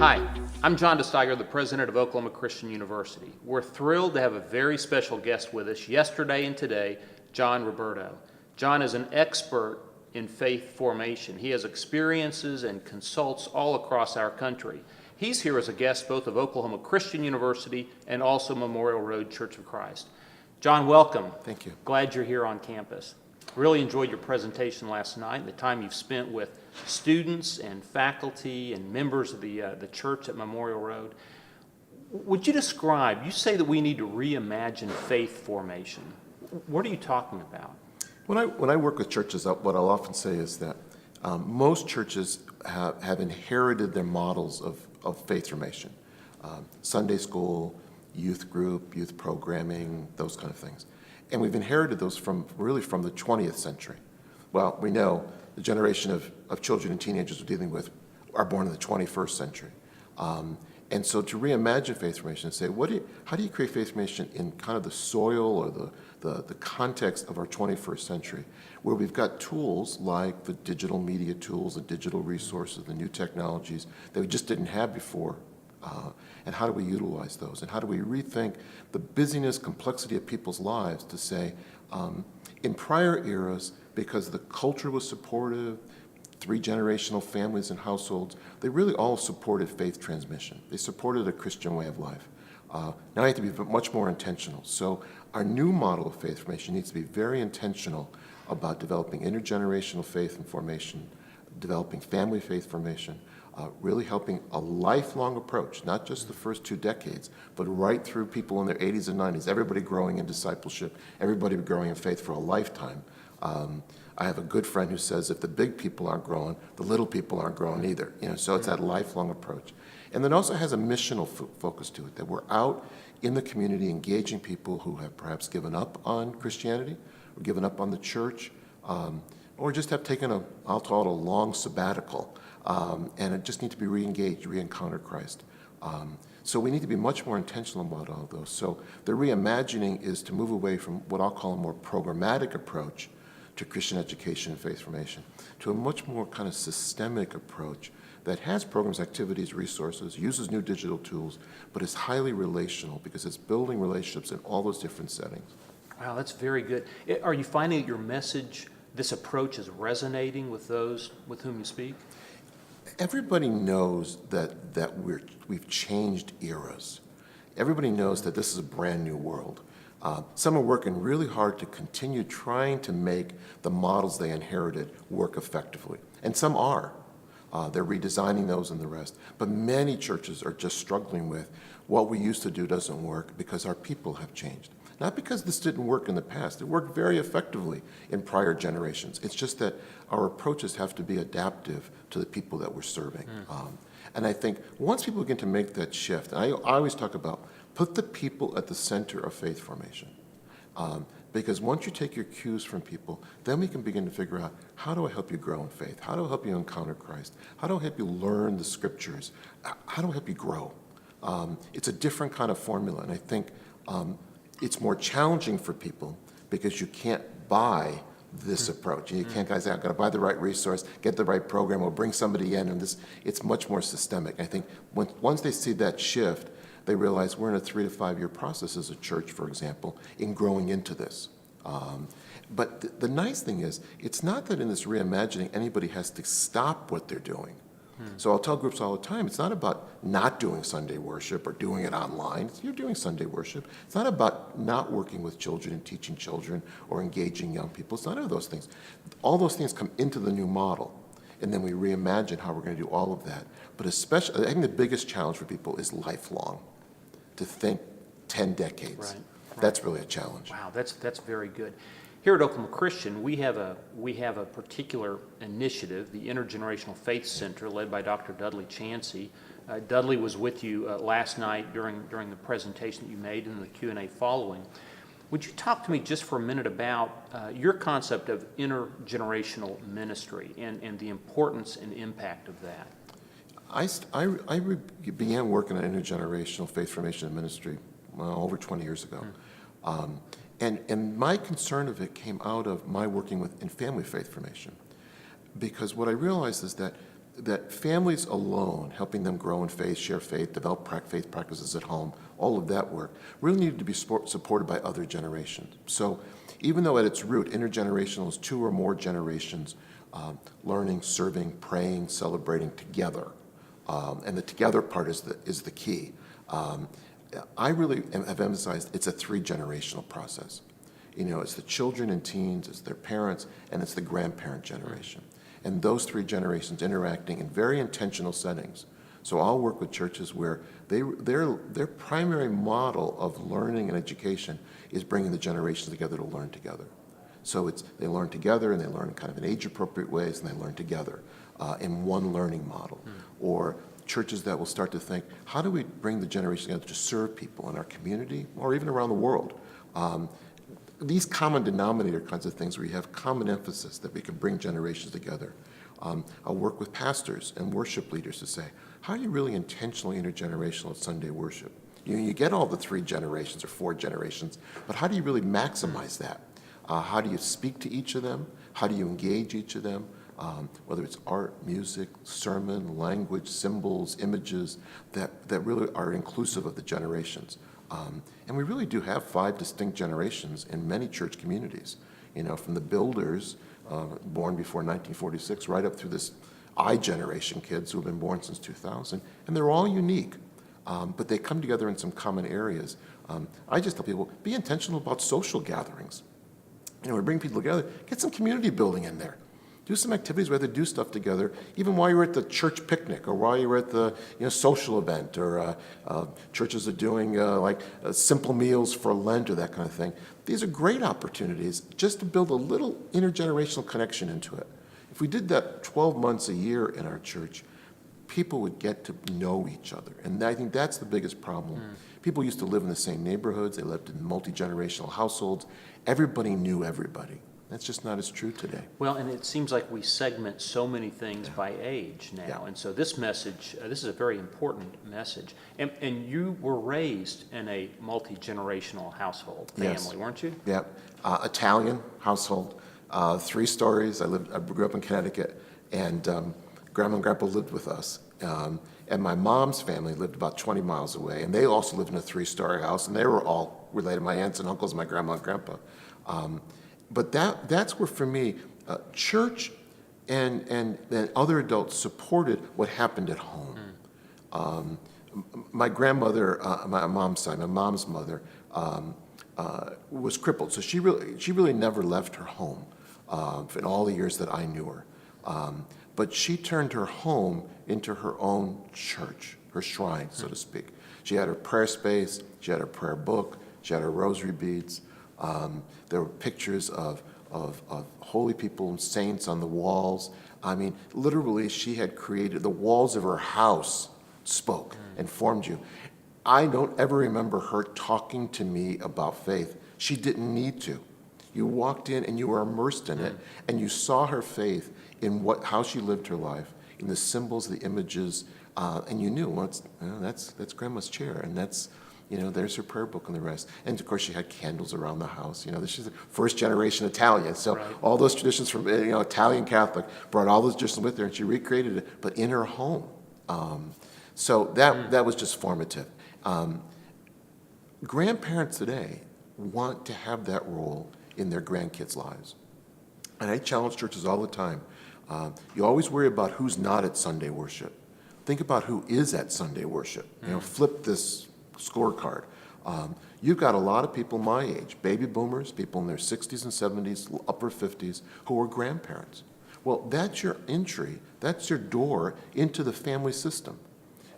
Hi, I'm John deSteiguer, the president of Oklahoma Christian University. We're thrilled to have a very special guest with us yesterday and today, John Roberto. John is an expert in faith formation. He has experiences and consults all across our country. He's here as a guest both of Oklahoma Christian University and also Memorial Road Church of Christ. John, welcome. Thank you. Glad you're here on campus. Really enjoyed your presentation last night and the time you've spent with students and faculty and members of the church at Memorial Road. Would you describe, you say that we need to reimagine faith formation. What are you talking about? When I work with churches, what I'll often say is that most churches have inherited their models of faith formation. Sunday school, youth group, youth programming, those kind of things. And we've inherited those from the 20th century. Well, we know the generation of children and teenagers we're dealing with are born in the 21st century. And so to reimagine faith formation and say, how do you create faith formation in kind of the soil or the context of our 21st century, where we've got tools like the digital media tools, the digital resources, the new technologies that we just didn't have before. And how do we utilize those? And how do we rethink the busyness, complexity of people's lives to say, in prior eras, because the culture was supportive, 3 generational families and households, they really all supported faith transmission. They supported a Christian way of life. Now I have to be much more intentional. So our new model of faith formation needs to be very intentional about developing intergenerational faith and formation, developing family faith formation, really helping a lifelong approach, not just the first 2 decades, but right through people in their 80s and 90s, everybody growing in discipleship, everybody growing in faith for a lifetime. I have a good friend who says if the big people aren't growing, the little people aren't growing either. So it's that lifelong approach. And then also has a missional focus to it, that we're out in the community engaging people who have perhaps given up on Christianity, or given up on the church, or just have taken I'll call it a long sabbatical, and just need to be re-engaged, re-encounter Christ. So we need to be much more intentional about all of those. So the reimagining is to move away from what I'll call a more programmatic approach to Christian education and faith formation, to a much more kind of systemic approach that has programs, activities, resources, uses new digital tools, but is highly relational because it's building relationships in all those different settings. Wow, that's very good. Are you finding that your message, this approach, is resonating with those with whom you speak? Everybody knows that we've changed eras. Everybody knows that this is a brand new world. Some are working really hard to continue trying to make the models they inherited work effectively. And some are. They're redesigning those and the rest. But many churches are just struggling with what we used to do doesn't work because our people have changed. Not because this didn't work in the past. It worked very effectively in prior generations. It's just that our approaches have to be adaptive to the people that we're serving. And I think once people begin to make that shift, and I always talk about put the people at the center of faith formation. Because once you take your cues from people, then we can begin to figure out, how do I help you grow in faith? How do I help you encounter Christ? How do I help you learn the scriptures? How do I help you grow? It's a different kind of formula, and I think it's more challenging for people because you can't buy this approach. You can't say, I've got to buy the right resource, get the right program, or bring somebody in, and it's much more systemic. I think once they see that shift, they realize we're in a 3 to 5 year process as a church, for example, in growing into this. But the nice thing is, it's not that in this reimagining anybody has to stop what they're doing. So I'll tell groups all the time, it's not about not doing Sunday worship or doing it online. You're doing Sunday worship. It's not about not working with children and teaching children or engaging young people. It's none of those things. All those things come into the new model, and then we reimagine how we're going to do all of that. But especially, I think the biggest challenge for people is lifelong, to think 10 decades. Right. That's really a challenge. Wow, that's very good. Here at Oklahoma Christian, we have a particular initiative, the Intergenerational Faith Center, led by Dr. Dudley Chansey. Dudley was with you last night during the presentation that you made and the Q&A following. Would you talk to me just for a minute about your concept of intergenerational ministry and the importance and impact of that? I began working on intergenerational faith formation and ministry over 20 years ago. And my concern of it came out of my working in family faith formation. Because what I realized is that that families alone, helping them grow in faith, share faith, develop faith practices at home, all of that work, really needed to be supported by other generations. So even though at its root, intergenerational is two or more generations learning, serving, praying, celebrating together, and the together part is the key. I really have emphasized it's a three-generational process. You know, it's the children and teens, it's their parents, and it's the grandparent generation. And those three generations interacting in very intentional settings. So I'll work with churches where their primary model of learning and education is bringing the generations together to learn together. So they learn together, and they learn kind of in age-appropriate ways, and they learn together in one learning model. Or churches that will start to think, how do we bring the generations together to serve people in our community or even around the world? These common denominator kinds of things where you have common emphasis that we can bring generations together. I'll work with pastors and worship leaders to say, how are you really intentionally intergenerational at Sunday worship? You get all the three generations or four generations, but how do you really maximize that? How do you speak to each of them? How do you engage each of them? Whether it's art, music, sermon, language, symbols, images that really are inclusive of the generations. And we really do have 5 distinct generations in many church communities, you know, from the builders born before 1946 right up through this I generation kids who have been born since 2000, and they're all unique, but they come together in some common areas. I just tell people, be intentional about social gatherings. You know, we bring people together, get some community building in there. Do some activities where they do stuff together, even while you're at the church picnic or while you're at the social event, or churches are doing simple meals for Lent or that kind of thing. These are great opportunities just to build a little intergenerational connection into it. If we did that 12 months a year in our church, people would get to know each other. And I think that's the biggest problem. People used to live in the same neighborhoods. They lived in multi-generational households. Everybody knew everybody. That's just not as true today. Well, and it seems like we segment so many things by age now. Yeah. And so this message, this is a very important message. And you were raised in a multi-generational household family, Yes. weren't you? Yeah, Italian household, 3 stories. I grew up in Connecticut, and Grandma and Grandpa lived with us. And my mom's family lived about 20 miles away, and they also lived in a 3-story house, and they were all related, my aunts and uncles, my grandma and grandpa. But that's where, for me, church and other adults supported what happened at home. My grandmother, my mom's side, my mom's mother, was crippled, so she really never left her home in all the years that I knew her. But she turned her home into her own church, her shrine, so to speak. She had her prayer space, she had her prayer book, she had her rosary beads. There were pictures of holy people and saints on the walls. I mean, literally, she had created, the walls of her house spoke and formed you. I don't ever remember her talking to me about faith. She didn't need to. You walked in and you were immersed in it, and you saw her faith in how she lived her life, in the symbols, the images, and you knew, well, that's Grandma's chair, and that's, there's her prayer book and the rest. And of course, she had candles around the house. She's a first-generation Italian, so right. All those traditions from Italian Catholic brought all those traditions with her, and she recreated it, but in her home. So that was just formative. Grandparents today want to have that role in their grandkids' lives. And I challenge churches all the time. You always worry about who's not at Sunday worship. Think about who is at Sunday worship. Flip this scorecard. You've got a lot of people my age, baby boomers, people in their 60s and 70s, upper 50s, who are grandparents. Well, that's your entry, that's your door into the family system.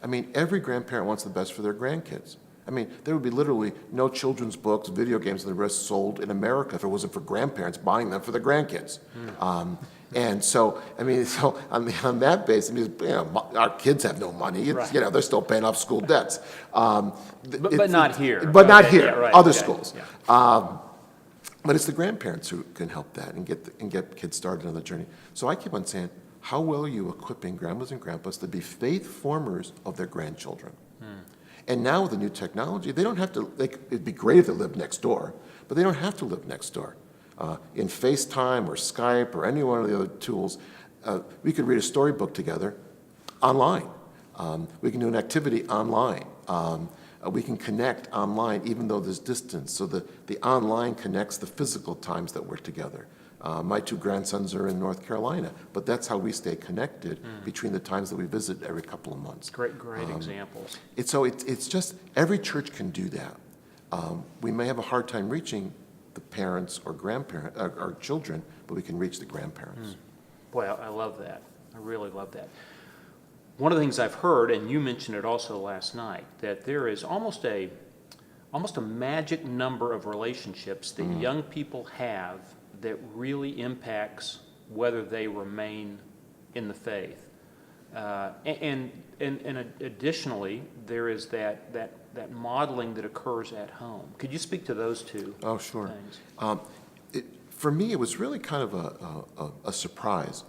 I mean, every grandparent wants the best for their grandkids. I mean, there would be literally no children's books, video games, and the rest sold in America if it wasn't for grandparents buying them for their grandkids. And so, on that basis, our kids have no money. It's, Right. They're still paying off school debts. But not here. But not Okay, here. yeah, right, Other okay, schools. yeah. But it's the grandparents who can help that and get kids started on the journey. So I keep on saying, how well are you equipping grandmas and grandpas to be faith formers of their grandchildren? And now with the new technology, they don't have to, it'd be great if they lived next door, but they don't have to live next door. In FaceTime or Skype or any one of the other tools, we could read a storybook together online. We can do an activity online. We can connect online even though there's distance. So the online connects the physical times that we're together. My two grandsons are in North Carolina, but that's how we stay connected between the times that we visit every couple of months. Great examples. It's just, every church can do that. We may have a hard time reaching the parents or grandparents, or children, but we can reach the grandparents. Boy, I love that. I really love that. One of the things I've heard, and you mentioned it also last night, that there is almost a magic number of relationships that young people have that really impacts whether they remain in the faith. And additionally, there is that modeling that occurs at home. Could you speak to those two Oh, sure. things? For me, it was really kind of a surprise.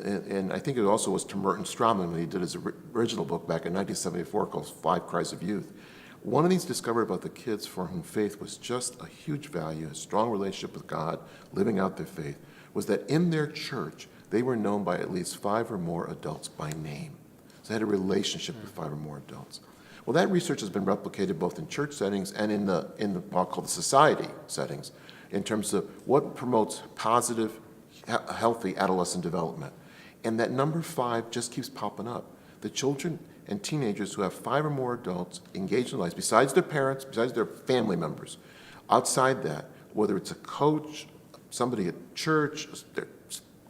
And I think it also was to Merton Strawman when he did his original book back in 1974 called Five Cries of Youth. One of these discovered about the kids for whom faith was just a huge value, a strong relationship with God, living out their faith, was that in their church, they were known by at least 5 or more adults by name. So they had a relationship with 5 or more adults. Well, that research has been replicated both in church settings and in the what I'll call the society settings, in terms of what promotes positive, healthy adolescent development. And that number 5 just keeps popping up. The children and teenagers who have 5 or more adults engaged in life, besides their parents, besides their family members, outside that, whether it's a coach, somebody at church, their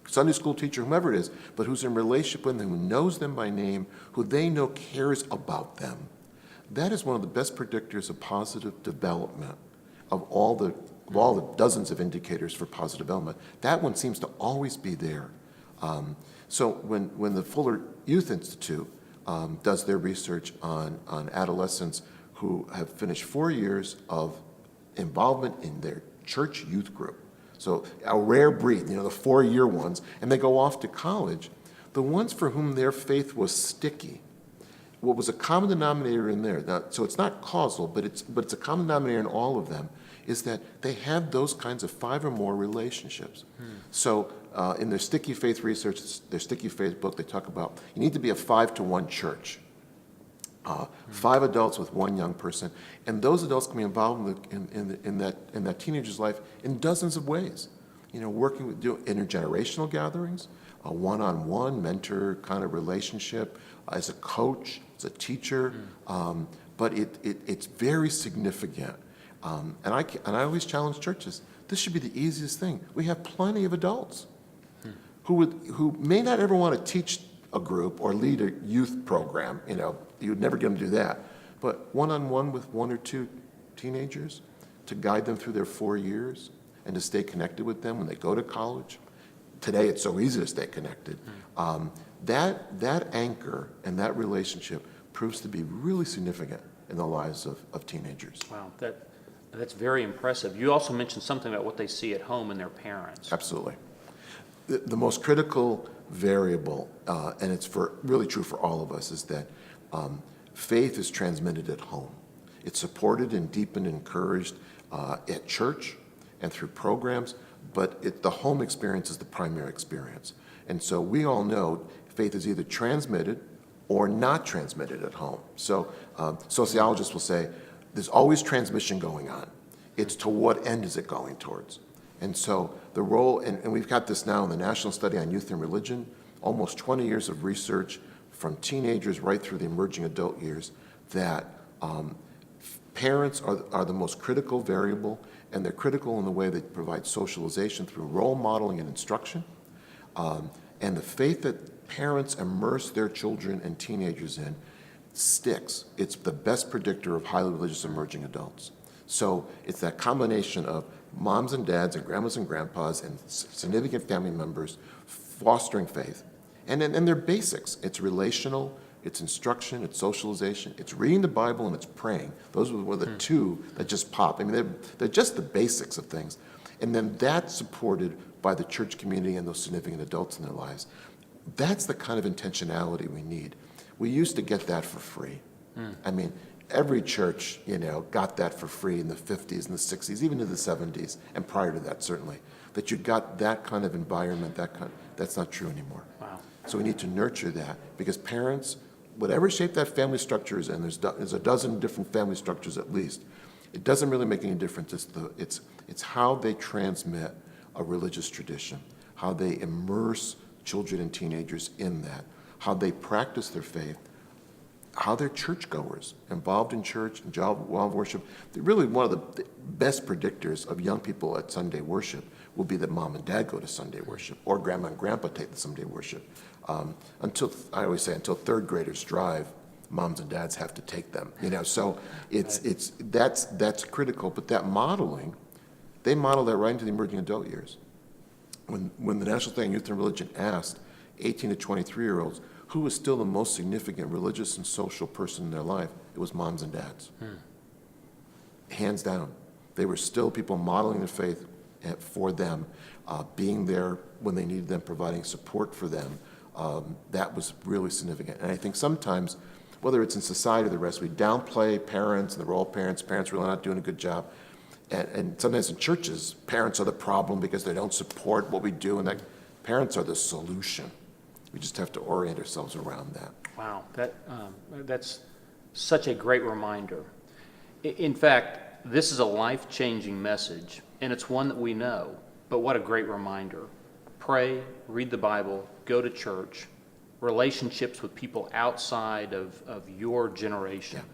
Sunday school teacher, whomever it is, but who's in relationship with them, who knows them by name, who they know cares about them, that is one of the best predictors of positive development of all the dozens of indicators for positive development. That one seems to always be there. So when the Fuller Youth Institute does their research on adolescents who have finished 4 years of involvement in their church youth group, so a rare breed, the 4-year ones, and they go off to college, the ones for whom their faith was sticky, what was a common denominator in there, now, so it's not causal, but it's a common denominator in all of them, is that they have those kinds of 5 or more relationships. So in their Sticky Faith research, their Sticky Faith book, they talk about you need to be a 5-to-1 church. 5 adults with 1 young person, and those adults can be involved in that teenager's life in dozens of ways. Working with intergenerational gatherings, a one-on-one mentor kind of relationship, as a coach, as a teacher, but it's very significant. And I always challenge churches. This should be the easiest thing. We have plenty of adults who may not ever want to teach a group or lead a youth program. You'd never get them to do that. But one-on-one with 1 or 2 teenagers to guide them through their 4 years and to stay connected with them when they go to college. Today, it's so easy to stay connected. That anchor and that relationship proves to be really significant in the lives of teenagers. Wow, that's very impressive. You also mentioned something about what they see at home in their parents. Absolutely. The most critical variable, and it's really true for all of us, is that faith is transmitted at home. It's supported and deepened and encouraged at church and through programs, but the home experience is the primary experience. And so we all know faith is either transmitted or not transmitted at home. So sociologists will say there's always transmission going on. It's to what end is it going towards? And so the role, and we've got this now in the National Study on Youth and Religion, almost 20 years of research from teenagers right through the emerging adult years, that parents are the most critical variable, and they're critical in the way they provide socialization through role modeling and instruction. And the faith that parents immerse their children and teenagers in sticks. It's the best predictor of highly religious emerging adults. So it's that combination of moms and dads and grandmas and grandpas and significant family members fostering faith. And they're basics. It's relational, it's instruction, it's socialization, it's reading the Bible, and it's praying. Those were the 2 that just pop. I mean, they're just the basics of things. And then that's supported by the church community and those significant adults in their lives. That's the kind of intentionality we need. We used to get that for free. I mean, every church, got that for free in the 50s and the 60s, even in the 70s, and prior to that, certainly. that you've got that kind of environment, that's not true anymore. Wow. So we need to nurture that, because parents, whatever shape that family structure is in, there's a dozen different family structures at least, it doesn't really make any difference. It's how they transmit a religious tradition, how they immerse children and teenagers in that, how they practice their faith, how they're churchgoers, involved in church, involved in worship. Really, one of the best predictors of young people at Sunday worship will be that mom and dad go to Sunday worship, or grandma and grandpa take the Sunday worship. Until third graders drive, moms and dads have to take them. So that's critical. But that modeling, they model that right into the emerging adult years. When the National Study on Youth and Religion asked 18 to 23-year-olds who was still the most significant religious and social person in their life, it was moms and dads. Hands down. They were still people modeling their faith for them, being there when they needed them, providing support for them. That was really significant. And I think sometimes, whether it's in society or the rest, we downplay parents and the role of parents. Parents really not doing a good job. And sometimes in churches, parents are the problem because they don't support what we do, and that parents are the solution. We just have to orient ourselves around that. Wow, that's such a great reminder. In fact, this is a life-changing message, and it's one that we know, but what a great reminder. Pray, read the Bible, go to church, relationships with people outside of your generation. Yeah.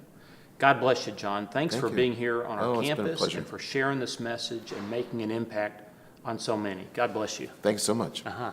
God bless you, John. Thanks for you. being here on our It's been a campus pleasure. and for sharing this message and making an impact on so many. God bless you. Thanks so much. Uh-huh.